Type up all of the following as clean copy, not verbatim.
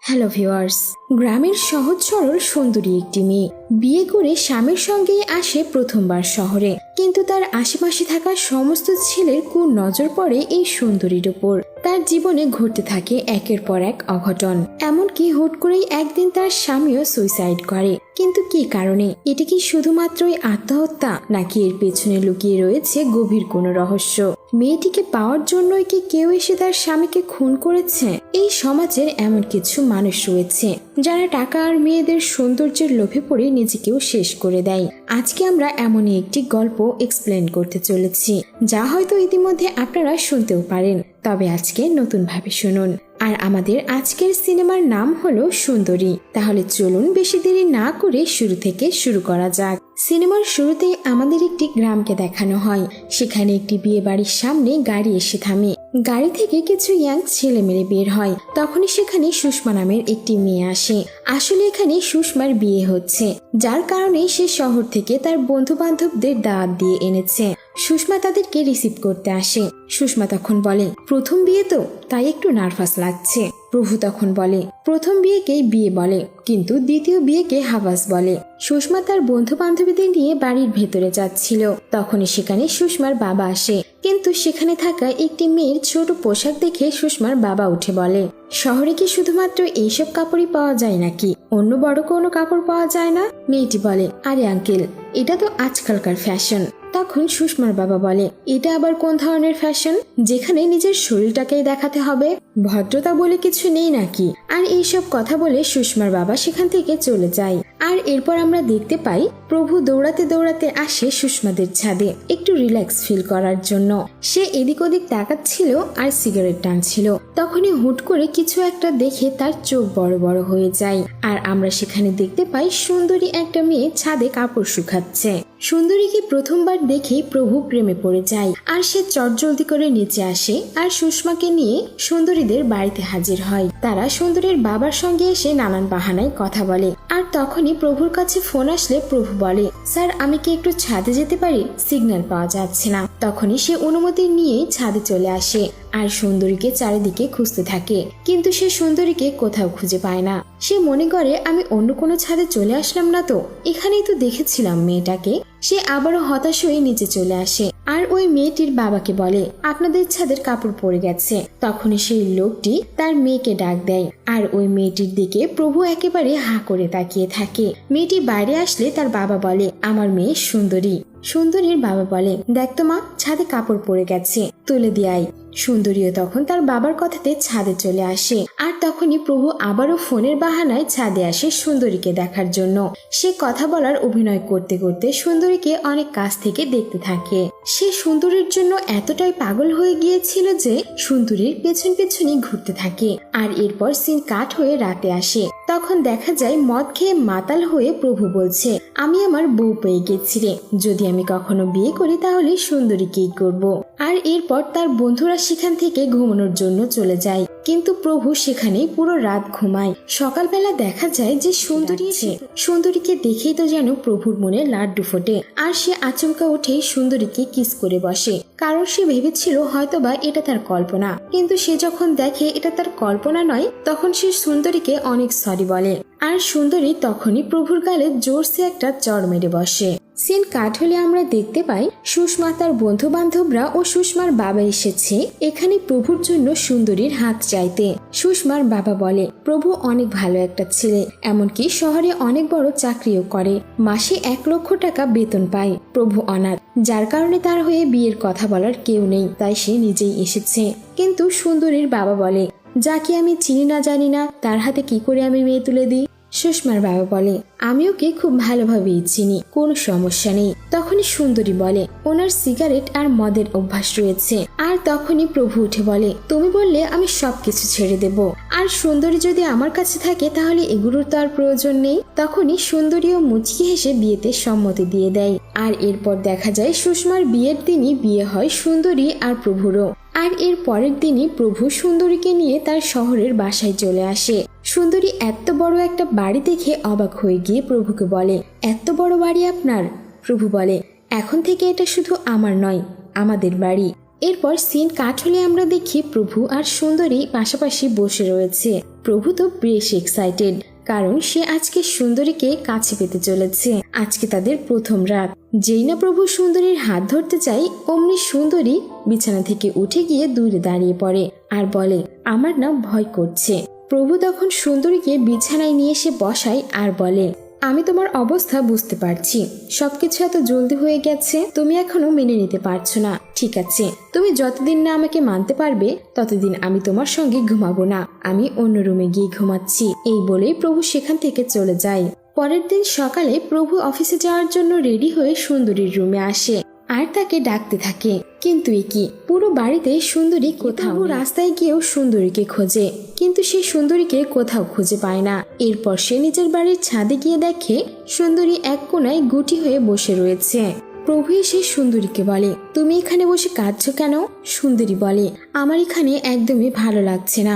Hello viewers, গ্রামের সহজ সরল সুন্দরী একটি মেয়ে বিয়ে করে স্বামীর সঙ্গেই আসে প্রথমবার শহরে। কিন্তু তার আশেপাশে থাকা সমস্ত ছেলের নজর পড়ে এই সুন্দরীর উপর। তার জীবনে ঘটতে থাকে একের পর এক অঘটন, এমনকি হুট করেই একদিন তার স্বামীও সুইসাইড করে। কিন্তু কি কারণে? এটা কি শুধুমাত্রই আত্মহত্যা, নাকি এর পেছনে লুকিয়ে রয়েছে গভীর কোনো রহস্য? মেয়েটিকে পাওয়ার জন্যই কি কেউ এসে তার স্বামীকে খুন করেছে? এই সমাজের এমন কিছু মানুষ রয়েছে যারা টাকা আর মেয়েদের সৌন্দর্যের লোভে পড়ে নিজেকেও শেষ করে দেয়। আজকে আমরা এমনই একটি গল্প এক্সপ্লেন করতে চলেছি, যা হয়তো ইতিমধ্যে আপনারা শুনতেও পারেন, তবে আজকে নতুন ভাবে শুনুন। আর আমাদের আজকের সিনেমার নাম হলো সুন্দরী। তাহলে চলুন বেশি দেরি না করে শুরু থেকে শুরু করা যাক। সিনেমার শুরুতেই আমাদের একটি গ্রামকে দেখানো হয়। সেখানে একটি বিয়ে বাড়ির সামনে গাড়ি এসে থামে। গাড়ি থেকে কিছু ইয়াং ছেলে মেয়ে বের হয়। তখনই সেখানে সুষমা নামের একটি মেয়ে আসে। আসলে এখানে সুষমার বিয়ে হচ্ছে, যার কারণে সে শহর থেকে তার বন্ধু বান্ধবদের দাওয়াত দিয়ে এনেছে। সুষমা তাদেরকে রিসিভ করতে আসে। সুষমা তখন বলে, প্রথম বিয়ে তো, তাই একটু নার্ভাস লাগছে। প্রভু তখন বলে, প্রথম বিয়েকেই বিয়ে বলে, কিন্তু দ্বিতীয় বিয়েকে হাবাস বলে। সুষমা তার বন্ধু বান্ধবীদের নিয়ে বাড়ির ভেতরে যাচ্ছিল। তখনই সেখানে সুষমার বাবা আসে। কিন্তু সেখানে থাকা একটি মেয়ের ছোট পোশাক দেখে সুষমার বাবা উঠে বলে, শহরে কি শুধুমাত্র এইসব কাপড়ই পাওয়া যায় নাকি? অন্য বড় কোনো কাপড় পাওয়া যায় না? মেয়েটি বলে, আরে আঙ্কেল, এটা তো আজকালকার ফ্যাশন। তখন সুষমার বাবা বলে, এটা আবার কোন ধরনের ফ্যাশন, যেখানে নিজের শরীরটাকেই দেখাতে হবে? ভদ্রতা বলে কিছু নেই নাকি? আর এইসব কথা বলে সুষমার বাবা সেখান থেকে চলে যায়। আর এরপর আমরা দেখতে পাই প্রভু দৌড়াতে দৌড়াতে আসে সুষমাদের ছাদে একটু রিল্যাক্স ফিল করার জন্য। সে এদিক ওদিক তাকাচ্ছিল আর সিগারেট টানছিল। তখনই হুট করে কিছু একটা দেখে তার চোখ বড় বড় হয়ে যায়। আর আমরা সেখানে দেখতে পাই সুন্দরী একটা মেয়ে ছাদে কাপড় শুকাচ্ছে। সুন্দরীকে প্রথমবার দেখেই প্রভু প্রেমে পড়ে যায়। আর সে চটজলদি করে নিচে আসে আর সুষমাকে নিয়ে সুন্দরীদের বাড়িতে হাজির হয়। তারা সুন্দরীর বাবার সঙ্গে এসে নানান বাহানায় কথা বলে। আর তখনই প্রভুর কাছে ফোন আসলে প্রভু বলে, স্যার, আমি কি একটু ছাদে যেতে পারি? সিগন্যাল পাওয়া যাচ্ছে না। তখনই সে অনুমতি নিয়ে ছাদে চলে আসে আর সুন্দরীকে চারিদিকে খুঁজতে থাকে। কিন্তু সে সুন্দরীকে কোথাও খুঁজে পায় না। সে মনে করে, আমি অন্য কোনো ছাদে চলে আসলাম না তো, এখানেই তো দেখেছিলাম মেয়েটাকে। সে আবারও হতাশ হয়ে নিচে চলে আসে আর ওই মেয়েটির বাবাকে বলে, আপনাদের ছাদের কাপড় পরে গেছে। তখনই সেই লোকটি তার মেয়েকে ডাক দেয় আর ওই মেয়েটির দিকে প্রভু একেবারে হা করে তাকিয়ে থাকে। মেয়েটি বাইরে আসলে তার বাবা বলে, আমার মেয়ে সুন্দরী। সুন্দরীর বাবা বলে, দেখ তো মা, ছাদে কাপড় পরে গেছে, তুলে দিয়ে। সুন্দরীও তখন তার বাবার কথাতে ছাদে চলে আসে। আর তখনই প্রভু আবারও ফোনের বাহানায় ছাদে আসে সুন্দরীকে দেখার জন্য। সে কথা বলার অভিনয় করতে করতে সুন্দরীকে অনেক কাছ থেকে দেখতে থাকে। সে সুন্দরীর জন্য এতটাই পাগল হয়ে গিয়েছিল যে সুন্দরীর পেছন পেছনই ঘুরতে থাকে। আর এরপর সিন কাট হয়ে রাতে আসে। তখন দেখা যায় মদ খেয়ে মাতাল হয়ে প্রভু বলছে, আমি আমার বউ পেয়ে গেছি রে, যদি আমি কখনো বিয়ে করি তাহলে সুন্দরীকেই করব। আর এরপর তার বন্ধুরা সেখান থেকে ঘুমানোর জন্য চলে যায়। কিন্তু প্রভু সেখানেই পুরো রাত ঘুমায়। সকালবেলা দেখা যায় যে সুন্দরী এসে সুন্দরীকে দেখেই তো যেন প্রভুর মনে লাড্ডু ফোটে। আর সে আচমকা উঠে সুন্দরীকে কিস করে বসে, কারণ সে ভেবেছিল হয়তোবা এটা তার কল্পনা। কিন্তু সে যখন দেখে এটা তার কল্পনা নয়, তখন সে সুন্দরীকে অনেক সরি বলে। আর সুন্দরী তখনই প্রভুর গালে জোরসে একটা চড় মেরে বসে। সিন কাট হলে আমরা দেখতে পাই সুষমা, তার বন্ধু বান্ধবরা ও সুষমার বাবা এসেছে এখানে প্রভুর জন্য সুন্দরীর হাত চাইতে। সুষমার বাবা বলে, প্রভু অনেক ভালো একটা ছেলে, এমনকি শহরে অনেক বড় চাকরিও করে, মাসে 1 লক্ষ টাকা বেতন পায়। প্রভু অনাথ, যার কারণে তার হয়ে বিয়ের কথা বলার কেউ নেই, তাই সে নিজেই এসেছে। কিন্তু সুন্দরীর বাবা বলে, যাকে আমি চিনি না জানি না, তার হাতে কি করে আমি মেয়ে তুলে দিই? সুষমার বাবা বলে, আমি ওকে খুব ভালোভাবেই চিনি, কোনো সমস্যা নেই। তখনই সুন্দরী বলে, ওনার সিগারেট আর মদের অভ্যাস রয়েছে। আর তখনই প্রভু উঠে বলে, তুমি বললে আমি সবকিছু ছেড়ে দেব, আর সুন্দরী যদি আমার কাছে থাকে তাহলে এগুলোর তো আর প্রয়োজন নেই। তখনই সুন্দরীও মুচকি হেসে বিয়েতে সম্মতি দিয়ে দেয়। আর এরপর দেখা যায় সুষমার বিয়ের দিনই বিয়ে হয় সুন্দরী আর প্রভুরও। আর এর পরের দিনই প্রভু সুন্দরীকে নিয়ে তার শহরের বাসায় চলে আসে। সুন্দরী এত বড় একটা বাড়ি দেখে অবাক হয়ে গিয়ে প্রভুকে বলে, এত বড় বাড়ি আপনার? প্রভু বলে, এখন থেকে এটা শুধু আমার নয়, আমাদের বাড়ি। এরপর সিন কাট হলে আমরা দেখি প্রভু আর সুন্দরী পাশাপাশি বসে রয়েছে। প্রভু তো বেশ এক্সাইটেড, কারণ সে আজকে সুন্দরীকে কাছে পেতে চলেছে। আজকে তাদের প্রথম রাত। যেই না প্রভু সুন্দরীর হাত ধরতে চাই, অমনি সুন্দরী বিছানা থেকে উঠে গিয়ে দূরে দাঁড়িয়ে পড়ে আর বলে, আমার না ভয় করছে। প্রভু তখন সুন্দরীকে বিছানায় নিয়ে এসে বসায় আর বলে, আমি তোমার অবস্থা বুঝতে পারছি। সবকিছু এত জলদি হয়ে গেছে, তুমি এখনো মেনে নিতে পারছো না। ঠিক আছে, তুমি যতদিন না আমাকে মানতে পারবে ততদিন আমি তোমার সঙ্গে ঘুমাবো না। আমি অন্য রুমে গিয়ে ঘুমাচ্ছি। এই বলেই প্রভু সেখান থেকে চলে যায়। পরের দিন সকালে প্রভু অফিসে যাওয়ার জন্য রেডি হয়ে সুন্দরীর রুমে আসে আর তাকে ডাকতে থাকে। কিন্তু কি পুরো বাড়িতে সুন্দরী কোথাও, রাস্তায় গিয়েও সুন্দরীকে খোঁজে, কিন্তু সে সুন্দরীকে কোথাও খুঁজে পায় না। এরপর সে নিজের বাড়ির ছাদে গিয়ে দেখে সুন্দরী এক কোনায় গুটি হয়ে বসে রয়েছে। প্রভু এসে সুন্দরীকে বলে, তুমি এখানে বসে কাঁদছো কেন? সুন্দরী বলে, আমার এখানে একদমই ভালো লাগছে না,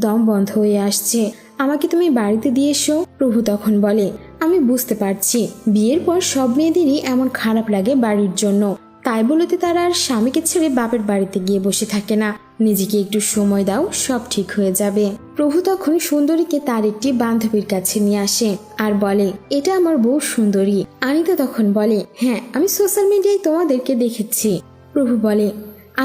দম বন্ধ হয়ে আসছে, আমাকে তুমি বাড়িতে দিয়ে এসো। প্রভু তখন বলে, আমি বুঝতে পারছি বিয়ের পর সব মেয়েদেরই এমন খারাপ লাগে বাড়ির জন্য, তাই বলতে তারা আর স্বামীকে ছেড়ে বাপের বাড়িতে গিয়ে বসে থাকে না। নিজেকে একটু সময় দাও, সব ঠিক হয়ে যাবে। প্রভু তখন সুন্দরীকে তার একটি বান্ধবীর কাছে নিয়ে আসে আর বলে, এটা আমার বউ সুন্দরী। আনিতা তখন বলে, হ্যাঁ, আমি সোশ্যাল মিডিয়ায় তোমাদেরকে দেখেছি। প্রভু বলে,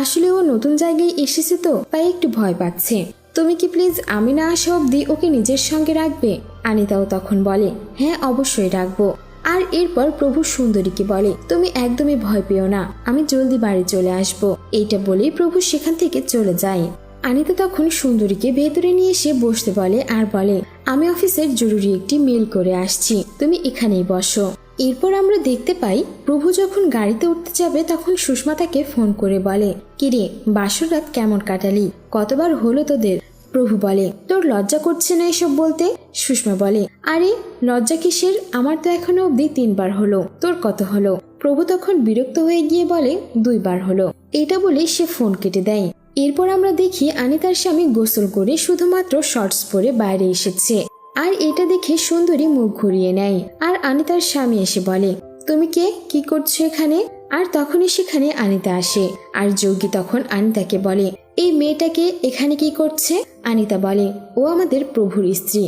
আসলে ও নতুন জায়গায় এসেছে তো তাই একটু ভয় পাচ্ছে, তুমি কি প্লিজ আমি না আসা অব্দি ওকে নিজের সঙ্গে রাখবে? আনিতাও তখন বলে, হ্যাঁ অবশ্যই রাখবো। আর এরপর প্রভু সুন্দরীকে বলে, তুমি একদমই ভয় পেও না, আমি জলদি বাড়ি চলে আসবো। এইটা বলেই প্রভু সেখান থেকে চলে যায়। আনিতা তখন সুন্দরীকে ভেতরে নিয়ে এসে বসতে বলে আর বলে, আমি অফিসের জরুরি একটি মেল করে আসছি, তুমি এখানেই বসো। এরপর আমরা দেখতে পাই প্রভু যখন গাড়িতে উঠতে যাবে তখন সুষমা তাকে ফোন করে বলে, কিরে বাসর রাত কেমন কাটালি, কতবার হলো তোদের? প্রভু বলে, তোর লজ্জা করছে না এসব বলতে? সুষমা বলে, আরে লজ্জা কিসের, আমার তো এখনো অব্দি 3 বার হলো, তোর কত হলো? প্রভু তখন বিরক্ত হয়ে গিয়ে বলে, 2 বার হলো। এটা বলে সে ফোন কেটে দেয়। এরপর আমরা দেখি আনিতার স্বামী গোসল করে শুধুমাত্র শর্টস পরে বাইরে এসেছে, আর এটা দেখে সুন্দরী মুখ ঘুরিয়ে নেয়। আর আনিতার স্বামী এসে বলে, তুমি কে, কি করছো এখানে? আর তখনই সেখানে আনিতা আসে আর যোগী তখন আনিতাকে বলে, এই মেয়েটাকে এখানে কি করছে? আনিতা বলে, ও আমাদের প্রভুর স্ত্রী।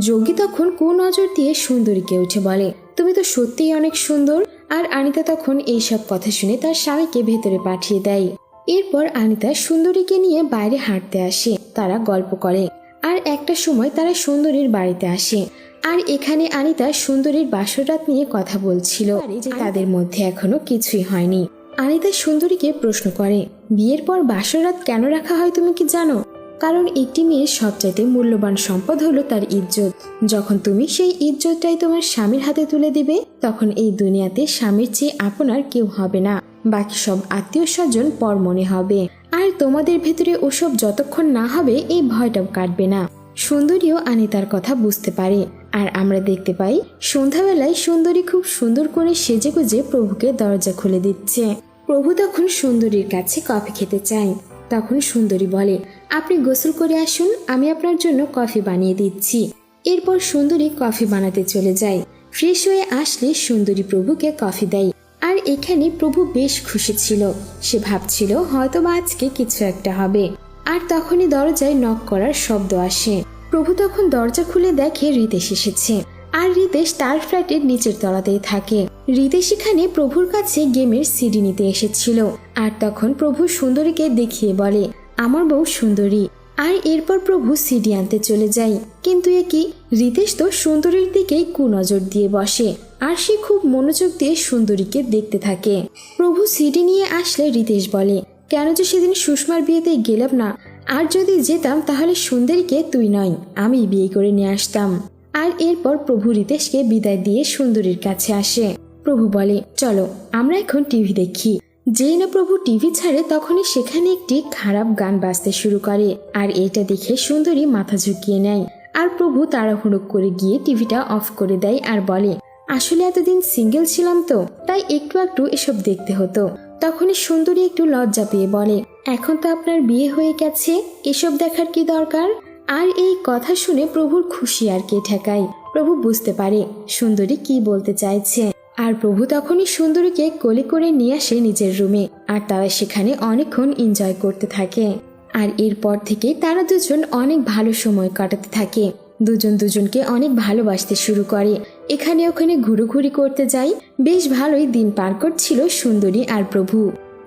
যোগী তখন কুনজর দিয়ে সুন্দরীকে উঠে বলে, তুমি তো সত্যিই অনেক সুন্দর। আর আনিতা তখন এইসব কথা শুনে তার স্বামীকে ভেতরে পাঠিয়ে দেয়। এরপর আনিতা সুন্দরীকে নিয়ে বাইরে হাঁটতে আসে, তারা গল্প করে। আর একটা সময় তারা সুন্দরীর বাড়িতে আসে, আর এখানে আনিতা সুন্দরীর বাসর রাত নিয়ে কথা বলছিল যে তাদের মধ্যে এখনো কিছুই হয়নি। আনিতা সুন্দরীকে প্রশ্ন করে, বিয়ের পর বাসর রাত কেন রাখা হয় তুমি কি জানো? কারণ একটি মেয়ের সবচাইতে মূল্যবান সম্পদ হলো তার ইজ্জত। যখন তুমি সেই ইজ্জতটাই তোমার স্বামীর হাতে তুলে দিবে, তখন এই দুনিয়াতে স্বামীর চেয়ে আপনার কেউ হবে না, বাকি সব আত্মীয় স্বজন পর মনে হবে। আর তোমাদের ভেতরে ওসব যতক্ষণ না হবে এই ভয়টাও কাটবে না। সুন্দরীও আনিতার কথা বুঝতে পারে। আর আমরা দেখতে পাই সন্ধ্যাবেলায় সুন্দরী খুব সুন্দর করে সেজেগুজে প্রভুকে দরজা খুলে দিচ্ছে। প্রভু তখন সুন্দরীর কাছে কফি খেতে চায়। তখন সুন্দরী বলে, আপনি গোসল করে আসুন, আমি আপনার জন্য কফি বানিয়ে দিচ্ছি। এরপর সুন্দরী কফি বানাতে চলে যায়। ফ্রেশ হয়ে আসলে সুন্দরী প্রভুকে কফি দেয়। আর এখানে প্রভু বেশ খুশি ছিল, সে ভাবছিল হয়তো বা আজকে কিছু একটা হবে। আর তখনই দরজায় নক করার শব্দ আসে। প্রভু তখন দরজা খুলে দেখে রিতেশ এসেছে। আর রিতেশ তার ফ্ল্যাটের নিচের তলাতেই থাকে। রিতেশ এখানে প্রভুর কাছে গেমের সিডি নিতে এসেছিল। আর তখন প্রভু সুন্দরীকে দেখিয়ে বলে, আমার বউ সুন্দরী। আর এরপর প্রভু সিডি আনতে চলে যায়। কিন্তু কি রিতেশ তো সুন্দরীর দিকেই কুনজর দিয়ে বসে, আর সে খুব মনোযোগ দিয়ে সুন্দরীকে দেখতে থাকে। প্রভু সিডি নিয়ে আসলে রিতেশ বলে, কেন যে সেদিন সুষমার বিয়েতে গেলাম না, আর যদি যেতাম তাহলে সুন্দরীকে তুই নয় আমি বিয়ে করে নিয়ে আসতাম। আর এরপর প্রভু রিতেশকে বিদায় দিয়ে সুন্দরীর কাছে আসে। প্রভু বলে, চলো আমরা এখন টিভি দেখি। যেই না প্রভু টিভি ছাড়ে তখনই সেখানে একটি খারাপ গান বাজতে শুরু করে। আর এটা দেখে সুন্দরী মাথা ঝুঁকিয়ে নেয়। আর প্রভু তাড়াহুড়ো করে গিয়ে টিভিটা অফ করে দেয় আর বলে, আসলে এতদিন সিঙ্গেল ছিলাম তো, তাই একটু একটু এসব দেখতে হতো। তখনই সুন্দরী একটু লজ্জা পেয়ে বলে, এখন তো আপনার বিয়ে হয়ে গেছে, এসব দেখার কি দরকার? আর এই কথা শুনে প্রভুর খুশি আর কে ঠেকায়। প্রভু বুঝতে পারে সুন্দরী কি বলতে চাইছে। আর প্রভু তখনই সুন্দরীকে কোলে করে নিয়ে আসে নিজের রুমে, আর তারা সেখানে অনেকক্ষণ এনজয় করতে থাকে। আর এরপর থেকে তারা দুজন অনেক ভালো সময় কাটাতে থাকে, দুজন দুজনকে অনেক ভালোবাসতে শুরু করে, এখানে ওখানে ঘুরোঘুরি করতে যায়। বেশ ভালোই দিন পার করছিল সুন্দরী আর প্রভু।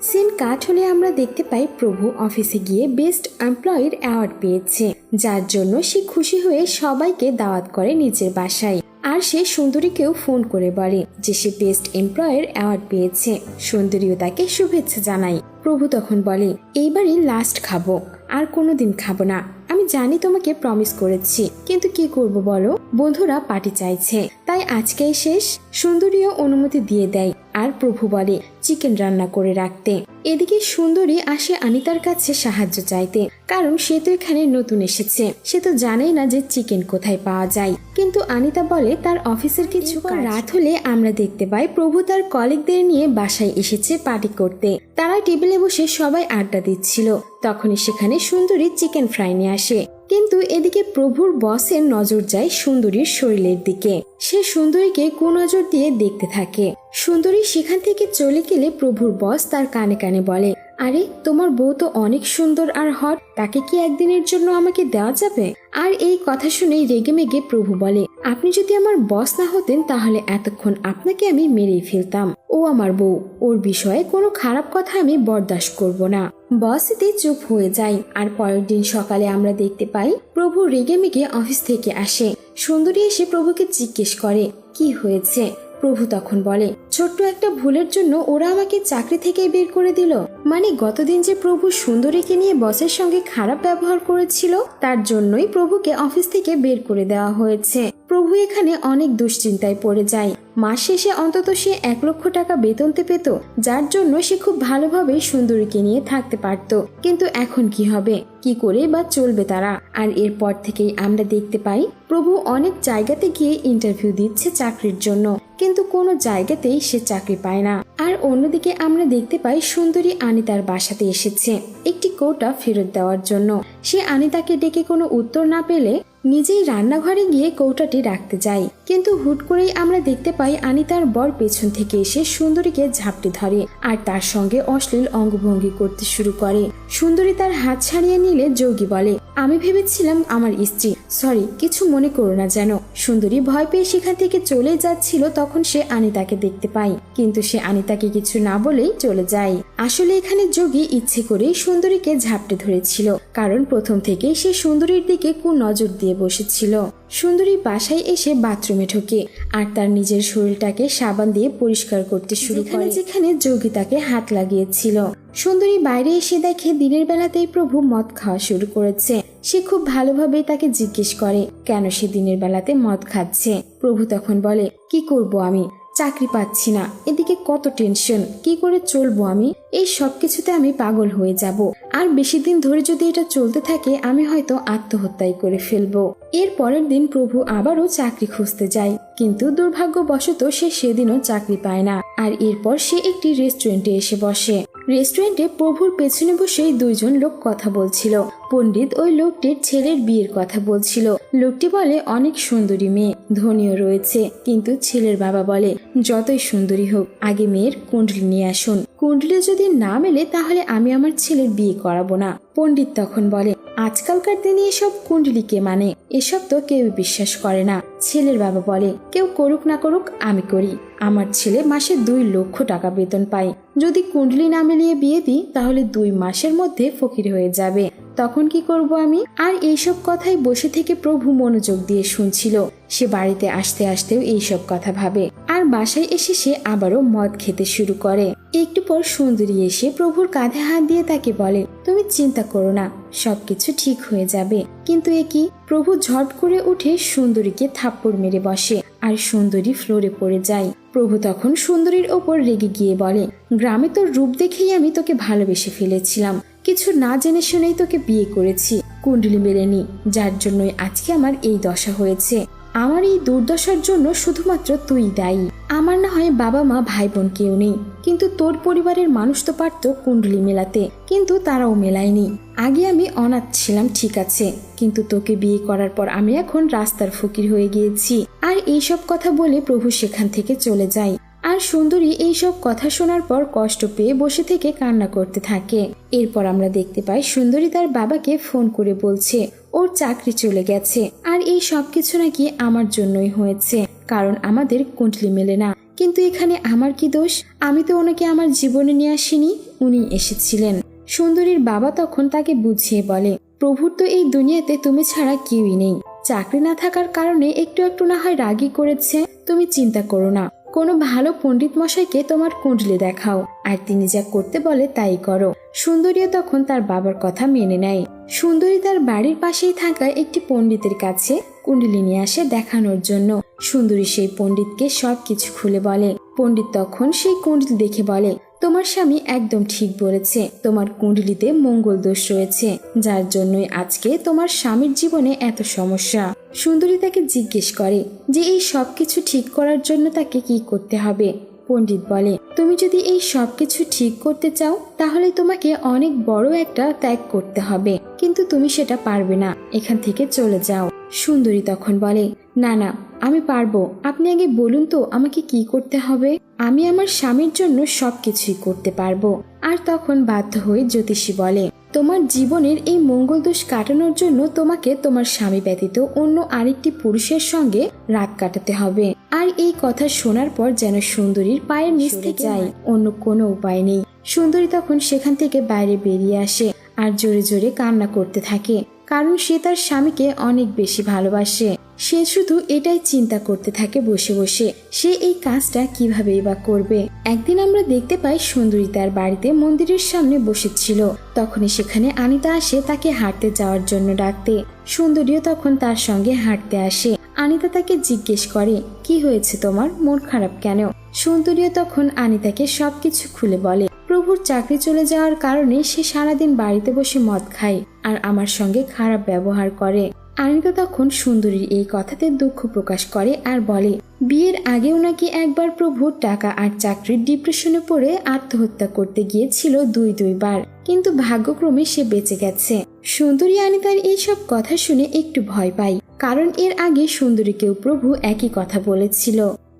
সিন কাট হলে আমরা দেখতে পাই প্রভু অফিসে গিয়ে বেস্ট এমপ্লয়ির অ্যাওয়ার্ড পেয়েছে, যার জন্য সে খুশি হয়ে সবাইকে দাওয়াত করে নিজের বাসায়। আর সে সুন্দরীকেও ফোন করে বলে যে সে বেস্ট এমপ্লয়ের অ্যাওয়ার্ড পেয়েছে। সুন্দরীও তাকে শুভেচ্ছা জানায়। প্রভু তখন বলে, এইবারই লাস্ট খাবো, আর কোনোদিন খাবো না। আমি জানি তোমাকে প্রমিস করেছি, কিন্তু কি করব বলো, বন্ধুরা পার্টি চাইছে, তাই আজকেই শেষ। সুন্দরীও অনুমতি দিয়ে দেয়, আর প্রভু বলে চিকেন রান্না করে রাখতে। এদিকে সুন্দরী আসে আনিতার কাছে সাহায্য চাইতে, কারণ সে তো এখানে নতুন এসেছে, সে তো জানেই না যে চিকেন কোথায় পাওয়া যায়। কিন্তু আনিতা বলে তার অফিসের কিছু রাত হলে আমরা দেখতে পাই প্রভু তার কলিগদের নিয়ে বাসায় এসেছে পার্টি করতে। তারা টেবিলে বসে সবাই আড্ডা দিচ্ছিল, তখনই সেখানে সুন্দরী চিকেন ফ্রাই নিয়ে আসে। কিন্তু এদিকে প্রভুর বসের নজর যায় সুন্দরীর শরীরের দিকে। সে সুন্দরীকে কুনজর দিয়ে দেখতে থাকে। সুন্দরী সেখান থেকে চলে গেলে প্রভুর বস তার কানে কানে বলে, আরে তোমার বউ তো অনেক সুন্দর আর হট, তাকে কি একদিনের জন্য আমাকে দেওয়া যাবে? আর এই কথা শুনেই রেগেমেগে প্রভু বলে, আপনি যদি আমার বস না হতেন তাহলে এতক্ষণ আপনাকে আমি মেরেই ফেলতাম। ও আমার বউ, ওর বিষয়ে কোনো খারাপ কথা আমি বরদাস্ত করব না। বস এতে চুপ হয়ে যায়। আর পরের দিন সকালে আমরা দেখতে পাই প্রভু রেগেমেগে অফিস থেকে আসে। সুন্দরী এসে প্রভুকে জিজ্ঞেস করে কি হয়েছে। প্রভু তখন বলে, ছোট্ট একটা ভুলের জন্য ওরা আমাকে চাকরি থেকে বের করে দিল। মানে গতদিন যে প্রভু সুন্দরীকে নিয়ে বসের সঙ্গে খারাপ ব্যবহার করেছিল, তার জন্যই প্রভুকে অফিস থেকে বের করে দেওয়া হয়েছে। প্রভু এখানে অনেক দুশ্চিন্তায় পড়ে যায়। মাস শেষে অন্তত সে 1 লক্ষ টাকা বেতন পেত, যার জন্য সে খুব ভালোভাবে সুন্দরীকে নিয়ে থাকতে পারত। কিন্তু এখন কি হবে, কি করে বা চলবে তারা? আর এরপর থেকেই আমরা দেখতে পাই প্রভু অনেক জায়গাতে গিয়ে ইন্টারভিউ দিচ্ছে চাকরির জন্য, কিন্তু কোনো জায়গাতেই সে চাকরি পায় না। আর অন্যদিকে আমরা দেখতে পাই সুন্দরী আনিতার বাসাতে এসেছে একটি কৌটা ফেরত দেওয়ার জন্য। সে আনিতাকে ডেকে কোনো উত্তর না পেলে নিজেই রান্নাঘরে গিয়ে কৌটাটি রাখতে যায়। কিন্তু হুট করেই আমরা দেখতে পাই আনিতার বর পেছন থেকে এসে সুন্দরীকে ঝাপটে ধরে আর তার সঙ্গে অশ্লীল অঙ্গভঙ্গি করতে শুরু করে। সুন্দরী তার হাত ছাড়িয়ে নিলে যোগী বলে, আমি ভেবেছিলাম আমার স্ত্রী, সরি, কিছু মনে করো না যেন। সুন্দরী ভয় পেয়ে সেখান থেকে চলে যাচ্ছিল, তখন সে আনিতাকে দেখতে পায়, কিন্তু সে আনিতাকে কিছু না বলেই চলে যায়। আসলে এখানে যোগী ইচ্ছে করে সুন্দরীকে ঝাপটে ধরেছিল, কারণ প্রথম থেকেই সে সুন্দরীর দিকে কুনজর দিয়ে বসেছিল। সুন্দরী বাসায় এসে বাথরুমে ঢোকে আর তার নিজের শরীরটাকে সাবান দিয়ে পরিষ্কার করতে শুরু করে, যেখানে যোগী তাকে হাত লাগিয়েছিল। সুন্দরী বাইরে এসে দেখে দিনের বেলাতেই প্রভু মদ খাওয়া শুরু করেছে। সে খুব ভালোভাবেই তাকে জিজ্ঞেস করে কেন সে দিনের বেলাতে মদ খাচ্ছে। প্রভু তখন বলে, কি করব আমি, চাকরি পাচ্ছি না, এদিকে কত টেনশন, কি করে চলবো আমি? এই সব কিছুতে আমি পাগল হয়ে যাব। আর বেশি দিন ধরে যদি এটা চলতে থাকে আমি হয়তো আত্মহত্যাই করে ফেলবো। এর পরের দিন প্রভু আবারও চাকরি খুঁজতে যায়, কিন্তু দুর্ভাগ্যবশত সে সেদিনও চাকরি পায় না। আর এরপর সে একটি রেস্টুরেন্টে এসে বসে। রেস্টুরেন্টে প্রভুর পেছনে বসেই দুইজন লোক কথা বলছিল। পণ্ডিত ওই লোকটির ছেলের বিয়ের কথা বলছিল। লোকটি বলে অনেক সুন্দরী মেয়ে, ধনীও রয়েছে, কিন্তু ছেলের বাবা বলে যতই সুন্দরী হোক আগে মেয়ের কুণ্ডলি নিয়ে আসুন, কুণ্ডলি যদি না মেলে তাহলে আমি আমার ছেলের বিয়ে করাবো না। পণ্ডিত তখন বলে, আজকালকার দিনে এসব কুণ্ডলিকে মানে এসব তো কেউ বিশ্বাস করে না। ছেলের বাবা বলে, কেউ করুক না করুক আমি করি, আমার ছেলে মাসে 2 লক্ষ টাকা বেতন পায়, যদি কুণ্ডলি না মিলিয়ে বিয়ে দিই তাহলে 2 মাসের মধ্যে ফকির হয়ে যাবে, তখন কি করব আমি? আর এইসব কথাই বসে থেকে প্রভু মনোযোগ দিয়ে শুনছিল। সে বাড়িতে আসতে আসতেও এইসব কথা ভাবে। আর বাসায় এসে সে আবারও মদ খেতে শুরু করে। একটু পর সুন্দরী এসে প্রভুর কাঁধে হাত দিয়ে তাকে বলে, তুমি চিন্তা করো না, সবকিছু ঠিক হয়ে যাবে। কিন্তু এ কি? প্রভু ঝট করে উঠে সুন্দরীকে থাপ্পড় মেরে বসে আর সুন্দরী ফ্লোরে পড়ে যায়। প্রভু তখন সুন্দরীর ওপর রেগে গিয়ে বলে, গ্রামে তোর রূপ দেখেই আমি তোকে ভালোবেসে ফেলেছিলাম, কিছু না জেনে শুনেই তোকে বিয়ে করেছি, কুণ্ডলি মেলেনি, যার জন্যই আজকে আমার এই দশা হয়েছে। আমার এই দুর্দশার জন্য শুধুমাত্র তুই দায়ী। আমার না হয় বাবা মা ভাই বোন কেউ নেই, কিন্তু তোর পরিবারের মানুষ তো পারত কুণ্ডলি মেলাতে, কিন্তু তারাও মেলায়নি। আগে আমি অনাথ ছিলাম ঠিক আছে, কিন্তু তোকে বিয়ে করার পর আমি এখন রাস্তার ফকির হয়ে গিয়েছি। আর এইসব কথা বলে প্রভু সেখান থেকে চলে যায়। আর সুন্দরী এইসব কথা শোনার পর কষ্ট পেয়ে বসে থেকে কান্না করতে থাকে। এরপর আমরা দেখতে পাই সুন্দরী তার বাবাকে ফোন করে বলছে ওর চাকরি চলে গেছে, আর এই সবকিছু নাকি আমার জন্যই হয়েছে, কারণ আমাদের কুণ্ডলি মেলে না। কিন্তু এখানে আমার কি দোষ? আমি তো ওনাকে আমার জীবনে নিয়ে আসিনি, উনি এসেছিলেন। সুন্দরীর বাবা তখন তাকে বুঝিয়ে বলে, প্রভুর তো এই দুনিয়াতে তুমি ছাড়া কেউই নেই। চাকরি না থাকার কারণে একটু একটু না হয় রাগই করেছে, তুমি চিন্তা করো না। কোনো ভালো পণ্ডিত মশাইকে তোমার কুণ্ডলি দেখাও, আর তিনি যা করতে বলে তাই করো। সুন্দরীও তখন তার বাবার কথা মেনে নেয়। সুন্দরী তার বাড়ির পাশেই থাকা একটি পণ্ডিতের কাছে কুণ্ডলি নিয়ে আসে দেখানোর জন্য। সুন্দরী সেই পণ্ডিতকে সবকিছু খুলে বলে। পণ্ডিত তখন সেই কুণ্ডলি দেখে বলে, তোমার স্বামী একদম ঠিক বলেছে, তোমার কুণ্ডলিতে মঙ্গল দোষ রয়েছে, যার জন্যই আজকে তোমার স্বামীর জীবনে এত সমস্যা। সুন্দরী তাকে জিজ্ঞেস করে যে এই সবকিছু ঠিক করার জন্য তাকে কি করতে হবে। পণ্ডিত বলে, তুমি যদি এই সবকিছু ঠিক করতে চাও তাহলে তোমাকে অনেক বড় একটা ত্যাগ করতে হবে, কিন্তু তুমি সেটা পারবে না, এখান থেকে চলে যাও। সুন্দরী তখন বলে, না না, আমি পারবো, আপনি আগে বলুন তো আমাকে কি করতে হবে। আমি আমার স্বামীর জন্য সবকিছুই করতে পারবো। আর তখন বাধ্য হয়ে জ্যোতিষী বলে, তোমার জীবনের এই মঙ্গল দোষ কাটানোর জন্য তোমাকে তোমার স্বামী ব্যতীত অন্য আরেকটি পুরুষের সঙ্গে রাত কাটাতে হবে। আর এই কথা শোনার পর যেন সুন্দরীর পায়ের নিচ থেকে যায়, অন্য কোনো উপায় নেই। সুন্দরী তখন সেখান থেকে বাইরে বেরিয়ে আসে আর জোরে জোরে কান্না করতে থাকে, কারণ সে তার স্বামীকে অনেক বেশি ভালোবাসে। সে শুধু এটাই চিন্তা করতে থাকে বসে বসে, সে এই কাজটা কিভাবেই বা করবে। একদিন আমরা দেখতে পাই সুন্দরী তার বাড়িতে মন্দিরের সামনে বসেছিল। তখনই সেখানে আনিতা আসে তাকে হাঁটতে যাওয়ার জন্য ডাকতে। সুন্দরীও তখন তার সঙ্গে হাঁটতে আসে। আনিতা তাকে জিজ্ঞেস করে, কি হয়েছে তোমার, মন খারাপ কেন? সুন্দরীও তখন আনিতাকে সবকিছু খুলে বলে, প্রভুর চাকরি চলে যাওয়ার কারণে সে সারাদিন বাড়িতে বসে মদ খায় আর আমার সঙ্গে খারাপ ব্যবহার করে। আনিতা তখন সুন্দরীর এই কথাতে দুঃখ প্রকাশ করে আর বলে, বিয়ের আগেও নাকি একবার প্রভুর টাকা আর চাকরির ডিপ্রেশনে পড়ে আত্মহত্যা করতে গিয়েছিল দুইবার, কিন্তু ভাগ্যক্রমে সে বেঁচে গেছে। সুন্দরী আনিতার এইসব কথা শুনে একটু ভয় পায়, কারণ এর আগে সুন্দরীকেও প্রভু একই কথা বলেছিল।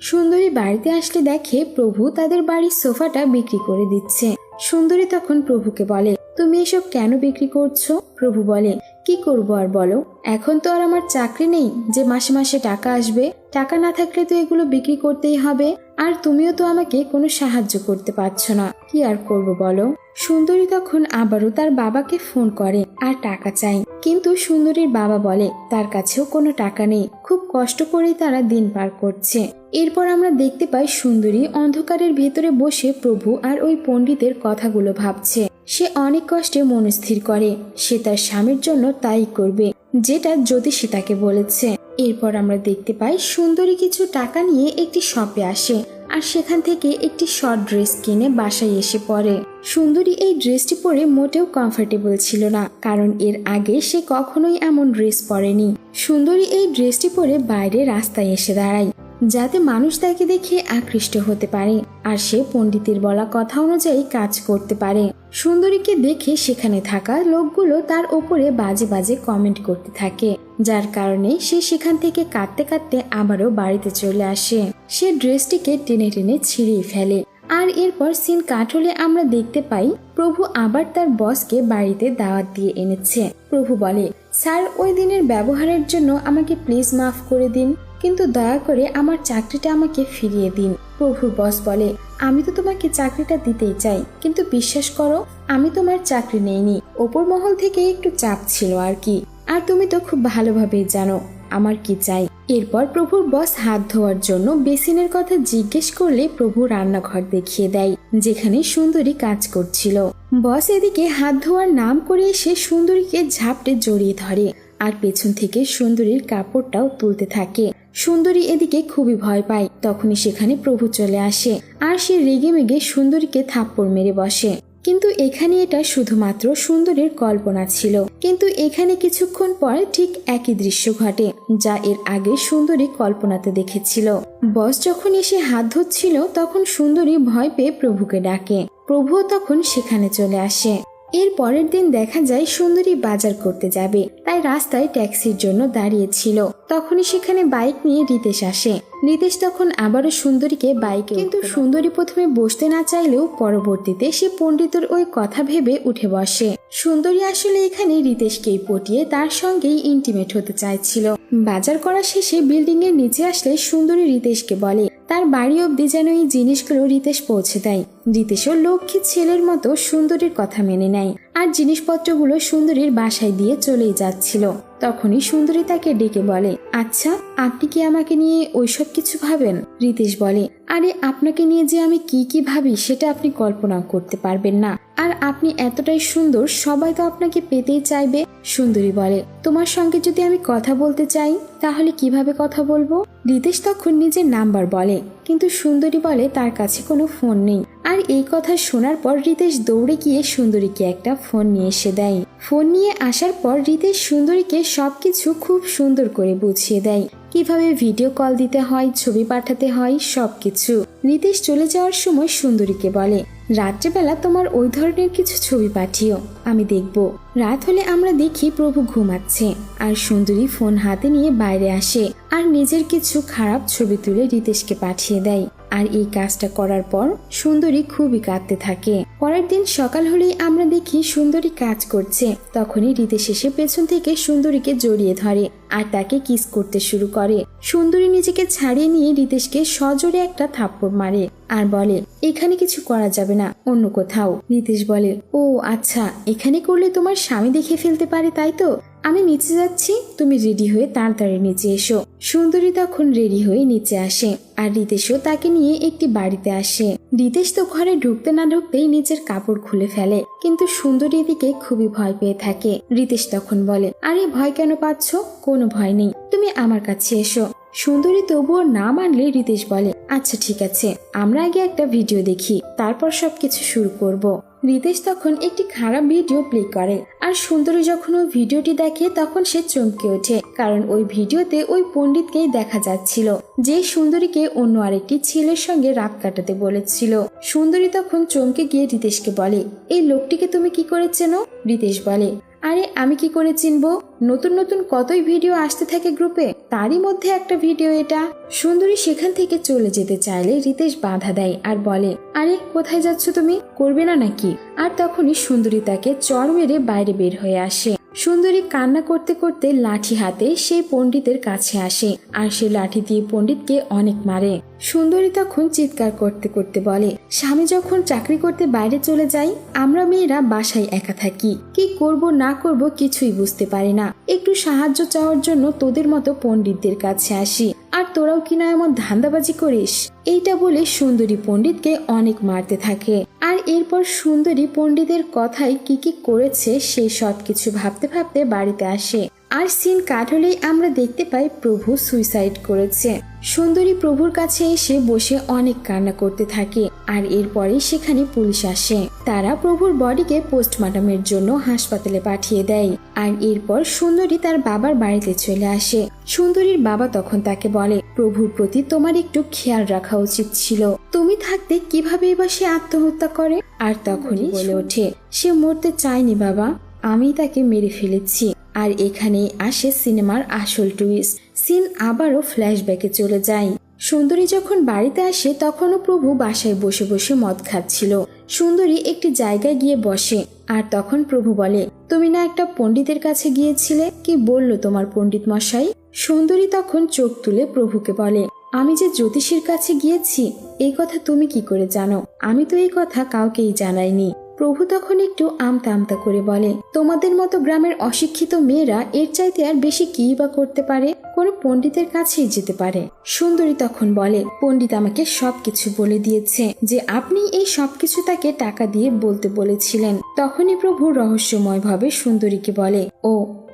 সুন্দরী বাড়িতে আসলে দেখে প্রভু তাদের বাড়ির সোফাটা বিক্রি করে দিচ্ছে। সুন্দরী তখন প্রভুকে বলে, তুমি এসব কেন বিক্রি করছো? প্রভু বলে, কি করবো আর বলো, এখন তো আর আমার চাকরি নেই যে মাসে মাসে টাকা আসবে, টাকা না থাকলে তো এগুলো বিক্রি করতেই হবে, আর তুমিও তো আমাকে কোনো সাহায্য করতে পারছো না, কি আর করব বলো। সুন্দরী তখন আবারও তার বাবাকে ফোন করে আর টাকা চাই, কিন্তু সুন্দরীর বাবা বলে তার কাছেও কোনো টাকা নেই, খুব কষ্ট করেই তারা দিন পার করছে। এরপর আমরা দেখতে পাই সুন্দরী অন্ধকারের ভেতরে বসে প্রভু আর ওই পণ্ডিতের কথাগুলো ভাবছে। সে অনেক কষ্টে মনস্থির করে সে তার স্বামীর জন্য তাই করবে যেটা জ্যোতিষী তাকে বলেছে। এরপর আমরা দেখতে পাই সুন্দরী কিছু টাকা নিয়ে একটি শপে আসে আর সেখান থেকে একটি শর্ট ড্রেস কিনে বাসায় এসে পড়ে। সুন্দরী এই ড্রেসটি পরে মোটেও কমফোর্টেবল ছিল না, কারণ এর আগে সে কখনোই এমন ড্রেস পরেনি। সুন্দরী এই ড্রেসটি পরে বাইরে রাস্তায় এসে দাঁড়ায় যাতে মানুষ তাকে দেখে আকৃষ্ট হতে পারে আর সে পণ্ডিতের বলা কথা অনুযায়ী কাজ করতে পারে। সুন্দরীকে দেখে সেখানে থাকা লোকগুলো তার উপরে বাজে বাজে কমেন্ট করতে থাকে, যার কারণে সে সেখান থেকে কাঁদতে কাঁদতে আবারও বাড়িতে চলে আসে। সে ড্রেসটিকে টেনে টেনে ছিঁড়িয়ে ফেলে। আর এরপর সিন কাট হলে আমরা দেখতে পাই প্রভু আবার তার বসকে বাড়িতে দাওয়াত দিয়ে এনেছে। প্রভু বলে, স্যার, ওই দিনের ব্যবহারের জন্য আমাকে প্লিজ মাফ করে দিন, কিন্তু দয়া করে আমার চাকরিটা আমাকে ফিরিয়ে দিন। প্রভুর বস বলে, আমি তো তোমাকে চাকরিটা দিতেই চাই, কিন্তু বিশ্বাস করো আমি তোমার চাকরি নেইনি, ওপর মহল থেকে একটু চাপ ছিল আর কি, আর তুমি তো খুব ভালোভাবেই জানো আমার কি চাই। এরপর প্রভুর বস হাত ধোয়ার জন্য বেসিনের কথা জিজ্ঞেস করলে প্রভু রান্নাঘর দেখিয়ে দেয় যেখানে সুন্দরী কাজ করছিল। বস এদিকে হাত ধোয়ার নাম করে এসে সুন্দরীকে ঝাপটে জড়িয়ে ধরে আর পেছন থেকে সুন্দরীর কাপড়টাও তুলতে থাকে। সুন্দরী এদিকে খুবই ভয় পায়। তখনই সেখানে প্রভু চলে আসে আর সে রেগে মেগে সুন্দরীকে থাপ্পড় মেরে বসে। কিন্তু এখানে এটা শুধুমাত্র সুন্দরীর কল্পনা ছিল, কিন্তু এখানে কিছুক্ষণ পর ঠিক একই দৃশ্য ঘটে যা এর আগে সুন্দরী কল্পনাতে দেখেছিল। বস যখন এসে হাত ধুচ্ছিল তখন সুন্দরী ভয় পেয়ে প্রভুকে ডাকে। প্রভুও তখন সেখানে চলে আসে। এর পরের দিন দেখা যায় সুন্দরী বাজার করতে যাবে, তাই রাস্তায় ট্যাক্সির জন্য দাঁড়িয়েছিল। তখনই সেখানে বাইক নিয়ে রিতেশ আসে। রিতেশ তখন আবারও সুন্দরীকে বাইকে, কিন্তু সুন্দরী প্রথমে বসতে না চাইলেও পরবর্তীতে সে পণ্ডিতের ওই কথা ভেবে উঠে বসে। সুন্দরী আসলে এখানে রিতেশকেই পটিয়ে তার সঙ্গেই ইন্টিমেট হতে চাইছিল। বাজার করা শেষে বিল্ডিং এর নিচে আসলে সুন্দরী রিতেশকে বলে তার বাড়ি অব্দি যেন এই জিনিসগুলো রিতেশ পৌঁছে দেয়। রিতেশও লক্ষ্মী ছেলের মতো সুন্দরীর কথা মেনে নেয় আর জিনিসপত্রগুলো সুন্দরীর বাসায় দিয়ে চলেই যাচ্ছিল। তখনই সুন্দরী তাকে ডেকে বলে, আচ্ছা আপনি কি আমাকে নিয়ে ওইসব কিছু ভাবেন? রিতেশ বলে, আরে আপনাকে নিয়ে যে আমি কি কি ভাবি সেটা আপনি কল্পনা করতে পারবেন না। আর আপনি এতটাই সুন্দর, সবাই তো আপনাকে পেতেই চাইবে। সুন্দরী বলে, তোমার সঙ্গে যদি আমি কথা বলতে চাই তাহলে কিভাবে কথা বলবো? রিতেশ তখন নিজের নাম্বার বলে, কিন্তু সুন্দরী বলে তার কাছে কোনো ফোন নেই। আর এই কথা শোনার পর রিতেশ দৌড়ে গিয়ে সুন্দরীকে একটা ফোন নিয়ে এসে দেয়। ফোন নিয়ে আসার পর রিতেশ সুন্দরীকে সবকিছু খুব সুন্দর করে বুঝিয়ে দেয়, কিভাবে ভিডিও কল দিতে হয়, ছবি পাঠাতে হয়, সবকিছু। রিতেশ চলে যাওয়ার সময় সুন্দরীকে বলে, রাত্রেবেলা তোমার ওই ধরনের কিছু ছবি পাঠিও, আমি দেখব। রাত হলে আমরা দেখি প্রভু ঘুমাচ্ছে আর সুন্দরী ফোন হাতে নিয়ে বাইরে আসে আর নিজের কিছু খারাপ ছবি তুলে রিতেশকে পাঠিয়ে দেয়। আর এই কাজটা করার পর সুন্দরী খুবই কাঁদতে থাকে। পরের দিন সকাল হলেই আমরা দেখি সুন্দরী কাজ করছে। তখনই রিতেশ এসে পেছন থেকে সুন্দরীকে জড়িয়ে ধরে আর তাকে কিস করতে শুরু করে। সুন্দরী নিজেকে ছাড়িয়ে নিয়ে রিতেশকে সজোরে একটা থাপ্পড় মারে আর বলে, এখানে কিছু করা যাবে না, অন্য কোথাও। রিতেশ বলে, ও আচ্ছা, এখানে করলে তোমার স্বামী দেখে ফেলতে পারে, তাই তো? আমি নিচে যাচ্ছি, তুমি রেডি হয়ে তাড়াতাড়ি নিচে এসো। সুন্দরী তখন রেডি হয়ে নিচে আসে আর রিতেশও তাকে নিয়ে একটি বাড়িতে আসে। রিতেশ তো ঘরে ঢুকতে না ঢুকতেই নিচের কাপড় খুলে ফেলে, কিন্তু সুন্দরী দিকে খুবই ভয় পেয়ে থাকে। রিতেশ তখন বলে, আরে ভয় কেন পাচ্ছ? কোনো ভয় নেই, তুমি আমার কাছে এসো। সুন্দরী তবুও না মানলে রিতেশ বলে, আচ্ছা ঠিক আছে, আমরা আগে একটা ভিডিও দেখি, তারপর সবকিছু শুরু করব। রিতেশ তখন একটি খারাপ ভিডিও প্লে করে আর সুন্দরী যখন ওই ভিডিওটি দেখে তখন সে চমকে ওঠে, কারণ ওই ভিডিওতে ওই পণ্ডিতকেই দেখা যাচ্ছিল যে সুন্দরীকে অন্য আরেকটি ছেলের সঙ্গে রাত কাটাতে বলেছিল। সুন্দরী তখন চমকে গিয়ে রিতেশকে বলে, এই লোকটিকে তুমি কি করে চেনো? রিতেশ বলে, আরে আমি কি করে চিনবো, নতুন নতুন কতই ভিডিও আসতে থাকে গ্রুপে, তারই মধ্যে একটা ভিডিও এটা। সুন্দরী সেখান থেকে চলে যেতে চাইলে রিতেশ বাধা দেয় আর বলে, আরে কোথায় যাচ্ছ তুমি, করবে না নাকি? আর তখনই সুন্দরী তাকে চড় মেরে বাইরে বের হয়ে আসে। সুন্দরী কান্না করতে করতে লাঠি হাতে সেই পণ্ডিতের কাছে আসে আর সে লাঠি দিয়ে পণ্ডিতকে অনেক মারে। সুন্দরী তখন চিৎকার করতে করতে বলে, স্বামী যখন চাকরি করতে বাইরে চলে যায়, আমরা মেয়েরা বাসায় একা থাকি, কি করব না করব কিছুই বুঝতে পারি না। একটু সাহায্য চাওয়ার জন্য তোদের মতো পণ্ডিতদের কাছে আসি, আর তোরাও কিনা এমন ধান্দাবাজি করিস। এইটা বলে সুন্দরী পণ্ডিতকে অনেক মারতে থাকে। আর এরপর সুন্দরী পণ্ডিতের কথায় কি কি করেছে সেই সব কিছু ভাবতে ভাবতে বাড়িতে আসে। আর সিন কাট হলেই আমরা দেখতে পাই প্রভু সুইসাইড করেছে। সুন্দরী প্রভুর কাছে এসে বসে অনেক কান্না করতে থাকে আর এরপরে সেখানে পুলিশ আসে। তারা প্রভুর বডিকে পোস্টমর্টমের জন্য হাসপাতালে পাঠিয়ে দেয়। আর এরপর সুন্দরী তার বাবার বাড়িতে চলে আসে। সুন্দরীর বাবা তখন তাকে বলে, প্রভুর প্রতি তোমার একটু খেয়াল রাখা উচিত ছিল, তুমি থাকতে কিভাবে এবার সে আত্মহত্যা করে? আর তখনই বলে ওঠে, সে মরতে চায়নি বাবা, আমি তাকে মেরে ফেলেছি। আর এখানেই আসে সিনেমার আসল টুইস্ট। সিন আবারও ফ্ল্যাশব্যাকে চলে যায়। সুন্দরী যখন বাড়িতে আসে তখনও প্রভু বাসায় বসে বসে মদ খাচ্ছিল। সুন্দরী একটি জায়গায় গিয়ে বসে আর তখন প্রভু বলে, তুমি না একটা পণ্ডিতের কাছে গিয়েছিলে, কি বলল তোমার পণ্ডিত মশাই? সুন্দরী তখন চোখ তুলে প্রভুকে বলে, আমি যে জ্যোতিষীর কাছে গিয়েছি এই কথা তুমি কি করে জানো? আমি তো এই কথা কাউকেই জানাইনি। প্রভু তখন একটু আমতা আমতা করে বলে, তোমাদের মতো গ্রামের অশিক্ষিত মেয়েরা এর চাইতে আর বেশি কি বা করতে পারে? কোনো পণ্ডিতের কাছেই যেতে পারে। সুন্দরী তখন বলে, পণ্ডিত আমাকে সবকিছু বলে দিয়েছে যে আপনি এই সবকিছু তাকে টাকা দিয়ে বলতে বলেছিলেন। তখনই প্রভু রহস্যময় ভাবে সুন্দরীকে বলে, ও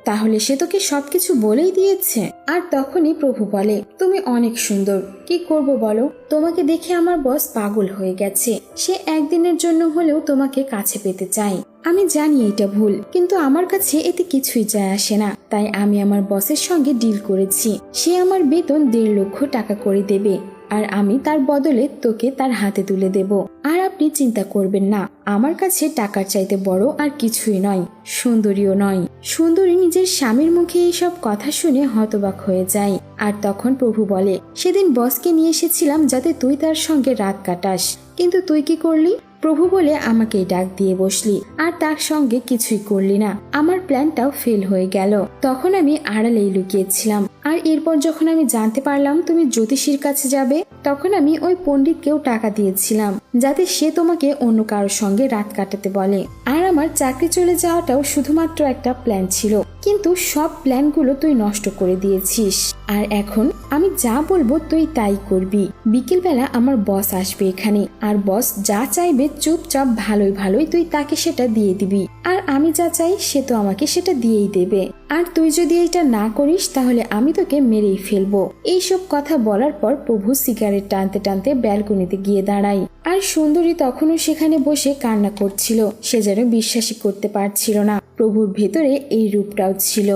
তাহলে সে তোকে সবকিছু বলেই দিয়েছে? আর তখনই প্রভু বলে, তুমি অনেক সুন্দর, কি করব বলো, তোমাকে দেখে আমার বস পাগল হয়ে গেছে, সে একদিনের জন্য হলেও তোমাকে কাছে পেতে চাই। আমি জানি এটা ভুল, কিন্তু আমার কাছে এতে কিছুই যায় আসে না, তাই আমি আমার বসের সঙ্গে ডিল করেছি, সে আমার বেতন 1.5 লক্ষ টাকা করে দেবে আর আমি তার বদলে তোকে তার হাতে তুলে দেব। আর আপনি চিন্তা করবেন না, আমার কাছে টাকার চাইতে বড় আর কিছুই নয়, সুন্দরীও নয়। সুন্দরী নিজের স্বামীর মুখে এইসব কথা শুনে হতবাক হয়ে যায়। আর তখন প্রভু বলে, সেদিন বসকে নিয়ে এসেছিলাম যাতে তুই তার সঙ্গে রাত কাটাস, কিন্তু তুই কি করলি? প্রভু বলে আমাকেই ডাক দিয়ে বসলি আর তার সঙ্গে কিছুই করলি না। আমার প্ল্যানটাও ফেল হয়ে গেল। তখন আমি আড়ালেই লুকিয়েছিলাম। আর এরপর যখন আমি জানতে পারলাম তুমি জ্যোতিষীর কাছে যাবে, তখন আমি ওই পণ্ডিতকেও টাকা দিয়েছিলাম যাতে সে তোমাকে অন্য কারোর সঙ্গে রাত কাটাতে বলে। আর আমার চাকরি চলে যাওয়াটাও শুধুমাত্র একটা প্ল্যান ছিল, কিন্তু সব প্ল্যানগুলো তুই নষ্ট করে দিয়েছিস। আর এখন আমি যা বলবো তুই তাই করবি। বিকেলবেলা আমার বস আসবে এখানে, আর বস যা চাইবে চুপচাপ ভালোই ভালোই তুই তাকে সেটা দিয়ে দিবি। আর আমি যা চাই সে তো আমাকে সেটা দিয়েই দেবে। আর তুই যদি এটা না করিস তাহলে আমি তোকে মেরেই ফেলবো। এইসব কথা বলার পর প্রভু সিগারেট টানতে টানতে ব্যালকনিতে গিয়ে দাঁড়ায়। আর সুন্দরী তখনও সেখানে বসে কান্না করছিল। সে যেন বিশ্বাসই করতে পারছিল না প্রভুর ভেতরে এই রূপটাও ছিল।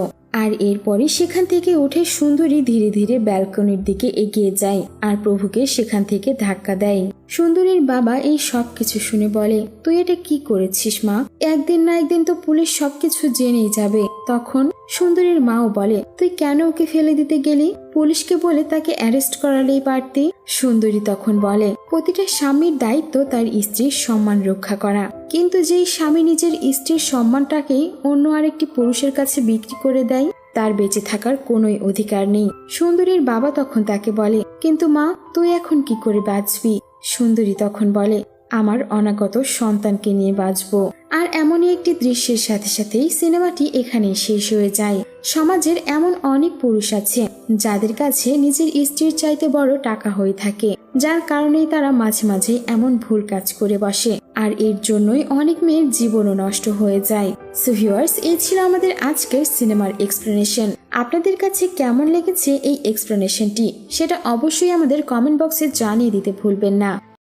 আর এরপরই সেখান থেকে উঠে সুন্দরী ধীরে ধীরে ব্যালকনির দিকে এগিয়ে যায় আর প্রভুকে সেখান থেকে ধাক্কা দেয়। সুন্দরীর বাবা এই সব কিছু শুনে বলে, তুই এটা কি করেছিস মা? একদিন না একদিন তো পুলিশ সবকিছু জেনেই যাবে। তখন সুন্দরীর মাও বলে, তুই কেন ওকে ফেলে দিতে গেলি? পুলিশকে বলে তাকে অ্যারেস্ট করালেই পারতি। সুন্দরী তখন বলে, প্রতিটা স্বামীর দায়িত্ব তার স্ত্রীর সম্মান রক্ষা করা, কিন্তু যেই স্বামী নিজের স্ত্রীর সম্মানটাকেই অন্য আরেকটি পুরুষের কাছে বিক্রি করে দেয়, তার বেঁচে থাকার কোনোই অধিকার নেই। সুন্দরীর বাবা তখন তাকে বলে, কিন্তু মা তুই এখন কি করে বাঁচবি? সুন্দরী তখন বলে, আমার অনাগত সন্তানকে নিয়ে বাঁচবো। আর এমনই একটি দৃশ্যের সাথে সাথেই সিনেমাটি এখানেই শেষ হয়ে যায়। সমাজের এমন অনেক পুরুষ আছে যাদের কাছে নিজের স্ত্রীর চাইতে বড় টাকা হয়ে থাকে, যার কারণেই তারা মাঝে মাঝে এমন ভুল কাজ করে বসে। আর এর জন্যই অনেক মেয়ের জীবনও নষ্ট হয়ে যায়। সো ভিউয়ার্স, এই ছিল আমাদের আজকের সিনেমার এক্সপ্লেনেশন। আপনাদের কাছে কেমন লেগেছে এই এক্সপ্লেনেশনটি সেটা অবশ্যই আমাদের কমেন্ট বক্সে জানিয়ে দিতে ভুলবেন না।